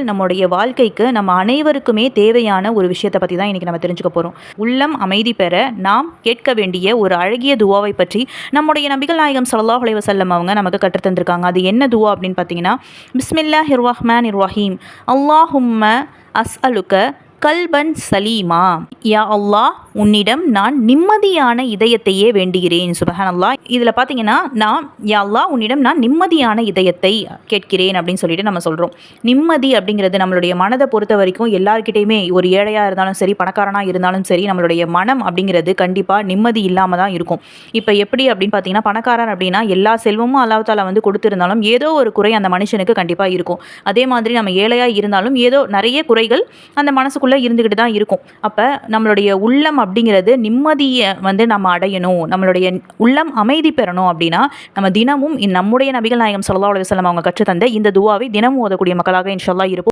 நம்முடைய வாழ்க்கைக்கு நம்ம அனைவருக்குமே தேவையான ஒரு விஷயத்தை பற்றி தான் இன்றைக்கி நம்ம தெரிஞ்சுக்க போகிறோம். உள்ளம் அமைதி பெற நாம் கேட்க வேண்டிய ஒரு அழகிய துவாவை பற்றி நம்முடைய நபிகள் நாயகம் ஸல்லல்லாஹு அலைஹி வஸல்லம் அவங்க நமக்கு கற்றுத்தந்திருக்காங்க. அது என்ன துவா அப்படின்னு பார்த்தீங்கன்னா, பிஸ்மில்லாஹிர் ரஹ்மானிர் ரஹீம், அல்லாஹும்ம அஸ்அலுக கல்பன் சலீமா. யா அல்லாஹ், உன்னிடம் நான் நிம்மதியான இதயத்தையே வேண்டுகிறேன். சுபஹானல்லாஹ். இதில் பார்த்தீங்கன்னா யா அல்லாஹ், உன்னிடம் நான் நிம்மதியான இதயத்தை கேட்கிறேன் அப்படின்னு சொல்லிட்டு நம்ம சொல்கிறோம். நிம்மதி அப்படிங்கிறது நம்மளுடைய மனதை பொறுத்த வரைக்கும் எல்லாருக்கிட்டையுமே, ஒரு ஏழையாக இருந்தாலும் சரி, பணக்காரனாக இருந்தாலும் சரி, நம்மளுடைய மனம் அப்படிங்கிறது கண்டிப்பாக நிம்மதி இல்லாமல் தான் இருக்கும். இப்போ எப்படி அப்படின்னு பார்த்தீங்கன்னா, பணக்காரன் அப்படின்னா எல்லா செல்வமும் அல்லாஹ் தஆலா வந்து கொடுத்துருந்தாலும் ஏதோ ஒரு குறை அந்த மனுஷனுக்கு கண்டிப்பாக இருக்கும். அதே மாதிரி நம்ம ஏழையாக இருந்தாலும் ஏதோ நிறைய குறைகள் அந்த மனசுக்குள்ளே இருந்துக்கிட்டு தான் இருக்கும். அப்போ நம்மளுடைய உள்ளம் அப்படிங்கிறது நிம்மதியை வந்து நம்ம அடையணும், நம்மளுடைய உள்ளம் அமைதி பெறணும் அப்படின்னா நம்ம தினமும் நம்முடைய நபிகள் நாயகம் ஸல்லல்லாஹு அலைஹி வஸல்லம் அவங்க கற்றுத்தந்த இந்த துவாவை தினமும் ஓதக்கூடிய மக்களாக இன்ஷா அல்லாஹ் இருப்போம்.